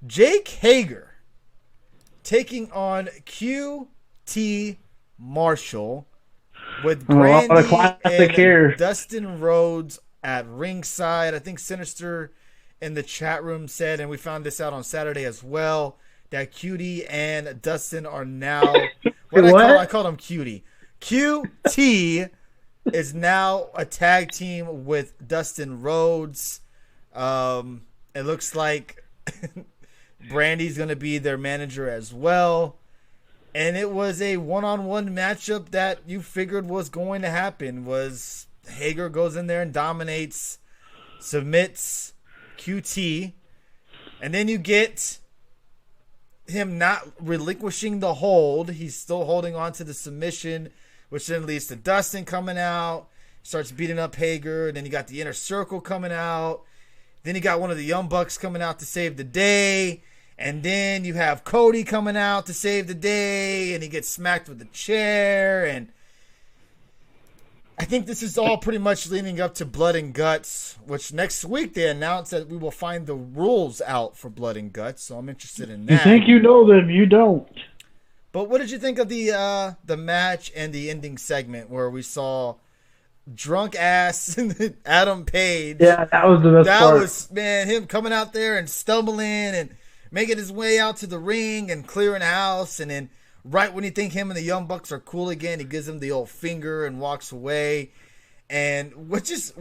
Jake Hager taking on QT Marshall with Oh, a lot of Brandy classic and here. Dustin Rhodes at ringside. I think Sinister in the chat room said, and we found this out on Saturday as well, that QT and Dustin are now Wait, I what? called him QT. QT is now a tag team with Dustin Rhodes. It looks like Brandy's going to be their manager as well. And it was a one-on-one matchup that you figured was going to happen. Was Hager goes in there and dominates, submits QT, and then you get him not relinquishing the hold. He's still holding on to the submission, which then leads to Dustin coming out, starts beating up Hager. Then you got the Inner Circle coming out. Then you got one of the Young Bucks coming out to save the day. And then you have Cody coming out to save the day, and he gets smacked with a chair. And I think this is all pretty much leading up to Blood and Guts, which next week they announced that we will find the rules out for Blood and Guts. So I'm interested in You that. think you know them, you don't. But what did you think of the match and the ending segment where we saw drunk ass Adam Page? Yeah, that was the best That part. was, man, him coming out there and stumbling and making his way out to the ring and clearing house. And then right when you think him and the Young Bucks are cool again, he gives him the old finger and walks away. And which is,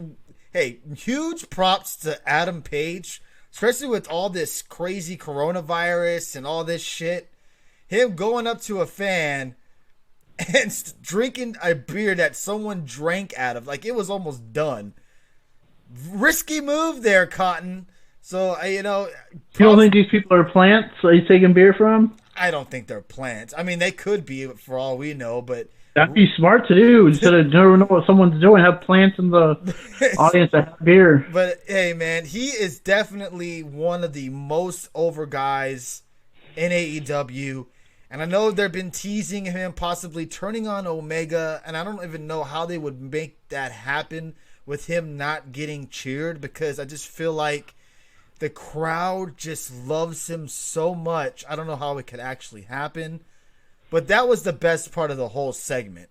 hey, huge props to Adam Page, especially with all this crazy coronavirus and all this shit. Him going up to a fan and drinking a beer that someone drank out of, like it was almost done. Risky move there, Cotton. So, You don't think these people are plants that he's taking beer from? I don't think they're plants. I mean, they could be for all we know, but That'd be smart to do instead of never know what someone's doing. Have plants in the audience that have beer. But hey, man, he is definitely one of the most over guys in AEW. And I know they've been teasing him possibly turning on Omega, and I don't even know how they would make that happen with him not getting cheered, because I just feel like the crowd just loves him so much. I don't know how it could actually happen. But that was the best part of the whole segment.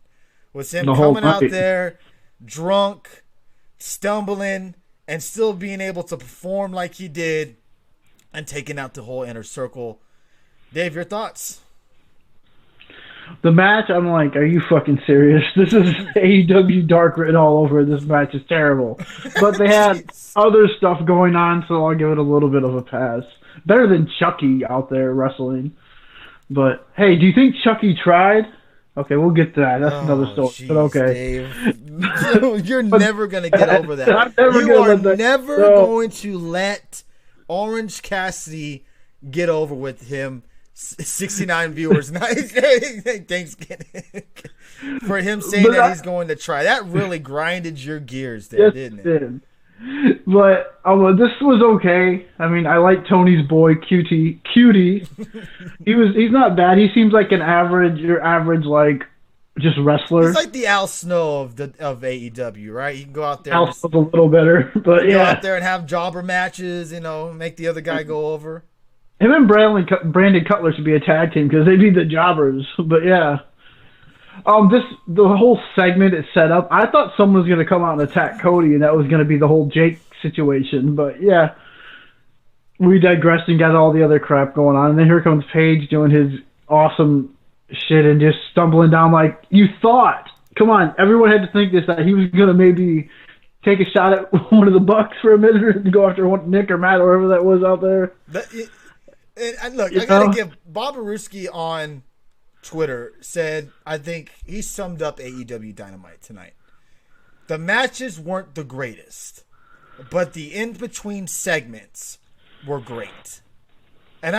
Was him coming out there drunk, stumbling, and still being able to perform like he did and taking out the whole Inner Circle. Dave, your thoughts? The match, I'm like, are you fucking serious? This is AEW Dark written all over. This match is terrible. But they had other stuff going on, so I'll give it a little bit of a pass. Better than Chucky out there wrestling. But, hey, do you think Chucky tried? Okay, we'll get to that. That's another story. Geez, but okay. Dave. You're never going to get over that. I'm never you gonna are let that never go. going to let Orange Cassidy get over with him. 69 viewers. Thanks for him saying that he's going to try. That really grinded your gears there, didn't it? Did. But this was okay. I mean, I like Tony's boy, Cutie. He's not bad. He seems like your average, like, just wrestler. He's like the Al Snow of AEW, right? You can go out there. Al Snow's a little better, but go yeah. out there and have jobber matches. Make the other guy go over. Him and Brandon Cutler should be a tag team because they'd be the jobbers. But yeah, the whole segment is set up. I thought someone was gonna come out and attack Cody, and that was gonna be the whole Jake situation. But yeah, we digressed and got all the other crap going on. And then here comes Paige doing his awesome shit and just stumbling down like you thought. Come on, everyone had to think that he was gonna maybe take a shot at one of the Bucks for a minute and go after Nick or Matt or whoever that was out there. And look, I gotta give Bob Aruski on Twitter said, I think he summed up AEW Dynamite tonight. The matches weren't the greatest, but the in-between segments were great. And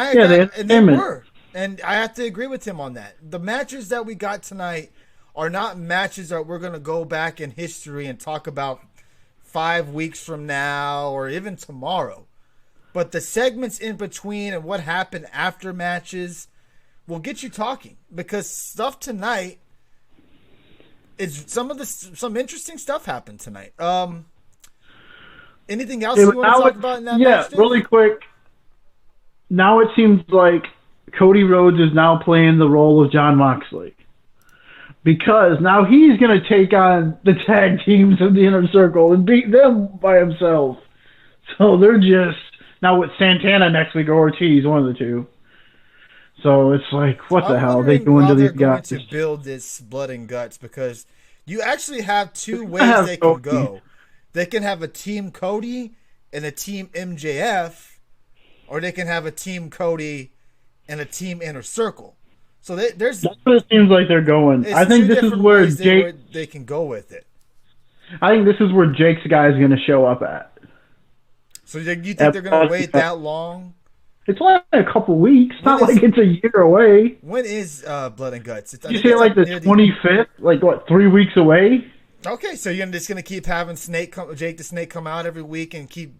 they were. And I have to agree with him on that. The matches that we got tonight are not matches that we're going to go back in history and talk about 5 weeks from now or even tomorrow. But the segments in between and what happened after matches will get you talking, because stuff tonight is some interesting stuff happened tonight. Anything else you want to talk about in that match? Yeah, really quick. now it seems like Cody Rhodes is now playing the role of Jon Moxley. Because now he's going to take on the tag teams of the Inner Circle and beat them by himself. So they're just now with Santana next week or Ortiz, one of the two. So it's like, what the hell? They go into these guys to build this blood and guts because you actually have two ways they can go. They can have a team Cody and a team MJF, or they can have a team Cody and a team Inner Circle. So there's that's what it seems like they're going. I think this is where they can go with it. I think this is where Jake's guy is going to show up at. So you think they're going to wait that long? It's only a couple weeks. It's not like it's a year away. When is Blood and Guts? You say like the 25th? Like what? 3 weeks away? Okay, so you're just going to keep having Jake the Snake come out every week and keep.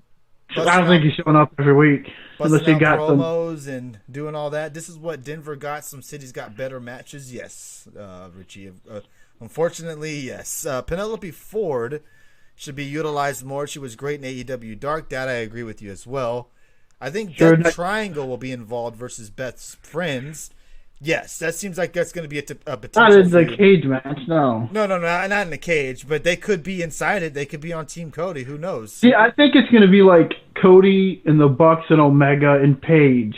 I don't think he's showing up every week unless he got promos and doing all that. This is what Denver got. Some cities got better matches. Yes, Richie. Unfortunately, yes. Penelope Ford should be utilized more. She was great in AEW Dark. That I agree with you as well. I think Death Triangle will be involved versus Beth's friends. Yes, that seems like that's going to be a potential. Not in the cage match, no. No, not in the cage, but they could be inside it. They could be on Team Cody. Who knows? See, I think it's going to be like Cody and the Bucks and Omega and Paige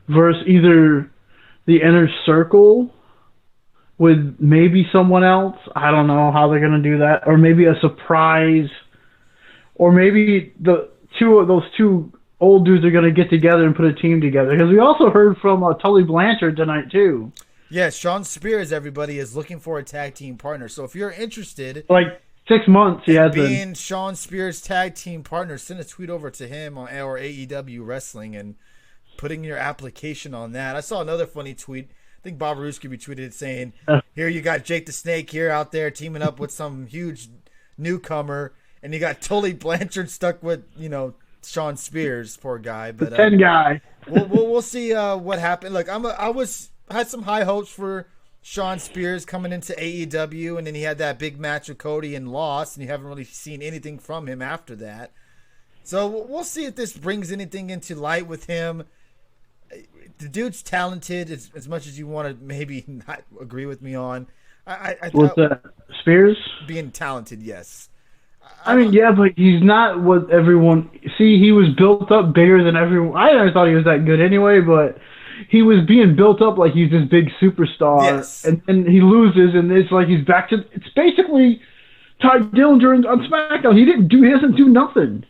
versus either the Inner Circle with maybe someone else. I don't know how they're going to do that. Or maybe a surprise. Or maybe those two old dudes are going to get together and put a team together. Because we also heard from Tully Blanchard tonight, too. Yeah, Sean Spears, everybody, is looking for a tag team partner. So if you're interested... Like 6 months, he has being Sean Spears' tag team partner, send a tweet over to him on our AEW Wrestling and putting your application on that. I saw another funny tweet. I think Bob Ruski retweeted it saying, here you got Jake the Snake here out there teaming up with some huge newcomer, and you got Tully Blanchard stuck with, Sean Spears, poor guy. But the 10 guy. we'll see what happened. Look, I had some high hopes for Sean Spears coming into AEW, and then he had that big match with Cody and lost, and you haven't really seen anything from him after that. So we'll see if this brings anything into light with him. The dude's talented as much as you want to maybe not agree with me on. I What's that? Spears? Being talented, yes. I mean, yeah, but he's not what everyone... See, he was built up bigger than everyone... I never thought he was that good anyway, but he was being built up like he's this big superstar. Yes. And he loses, and it's like he's back to... It's basically Ty Dillinger on SmackDown. He doesn't do nothing.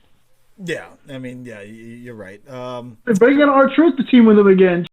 Yeah, I mean, yeah, you're right. They're bringing R-Truth to team with him again.